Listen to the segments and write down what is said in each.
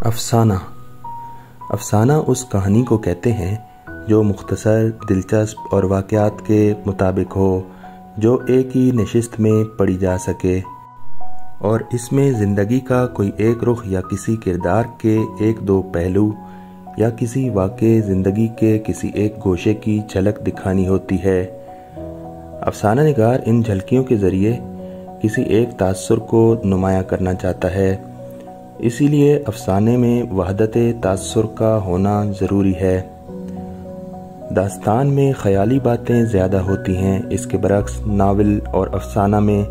افسانہ افسانہ اس کہانی کو کہتے ہیں جو مختصر، دلچسپ اور واقعات کے مطابق ہو، جو ایک ہی نشست میں پڑھی جا سکے اور اس میں زندگی کا کوئی ایک رخ یا کسی کردار کے ایک دو پہلو یا کسی واقع زندگی کے کسی ایک گوشے کی جھلک دکھانی ہوتی ہے۔ افسانہ نگار ان جھلکیوں کے ذریعے کسی ایک تاثر کو نمایاں کرنا چاہتا ہے، اسی لیے افسانے میں وحدت تاثر کا ہونا ضروری ہے۔ داستان میں خیالی باتیں زیادہ ہوتی ہیں، اس کے برعکس ناول اور افسانہ میں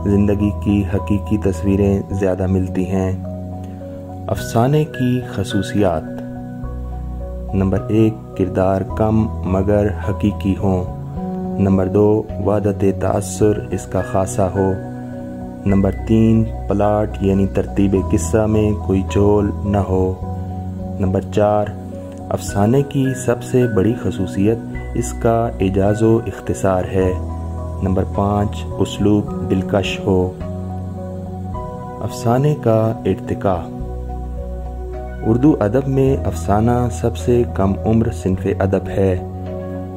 زندگی کی حقیقی تصویریں زیادہ ملتی ہیں۔ افسانے کی خصوصیات: نمبر 1، کردار کم مگر حقیقی ہوں۔ نمبر 2، وحدت تاثر اس کا خاصا ہو۔ نمبر 3، پلاٹ یعنی ترتیب قصہ میں کوئی جھول نہ ہو۔ نمبر 4، افسانے کی سب سے بڑی خصوصیت اس کا اعجاز و اختصار ہے۔ نمبر 5، اسلوب دلکش ہو۔ افسانے کا ارتقاء: اردو ادب میں افسانہ سب سے کم عمر صنف ادب ہے۔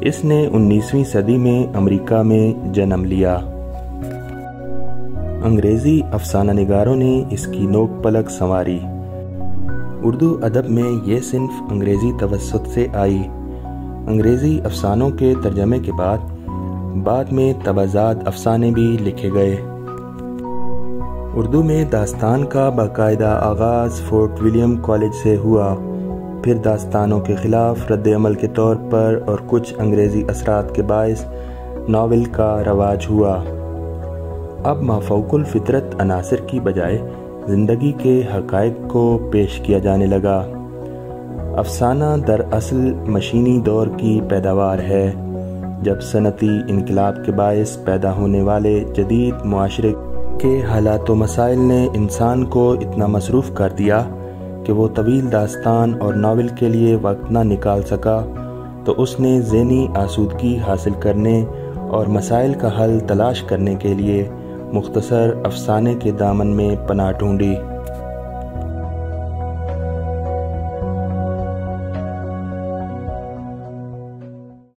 اس نے 19ویں صدی میں امریکہ میں جنم لیا۔ انگریزی افسانہ نگاروں نے اس کی نوک پلک سنواری۔ اردو ادب میں یہ صنف انگریزی توسط سے آئی۔ انگریزی افسانوں کے ترجمے کے بعد میں طبعزاد افسانے بھی لکھے گئے۔ اردو میں داستان کا باقاعدہ آغاز فورٹ ولیم کالج سے ہوا، پھر داستانوں کے خلاف رد عمل کے طور پر اور کچھ انگریزی اثرات کے باعث ناول کا رواج ہوا۔ اب مافوق الفطرت عناصر کی بجائے زندگی کے حقائق کو پیش کیا جانے لگا۔ افسانہ دراصل مشینی دور کی پیداوار ہے، جب صنعتی انقلاب کے باعث پیدا ہونے والے جدید معاشرے کے حالات و مسائل نے انسان کو اتنا مصروف کر دیا کہ وہ طویل داستان اور ناول کے لیے وقت نہ نکال سکا، تو اس نے ذہنی آسودگی حاصل کرنے اور مسائل کا حل تلاش کرنے کے لیے مختصر افسانے کے دامن میں پناہ ڈھونڈی۔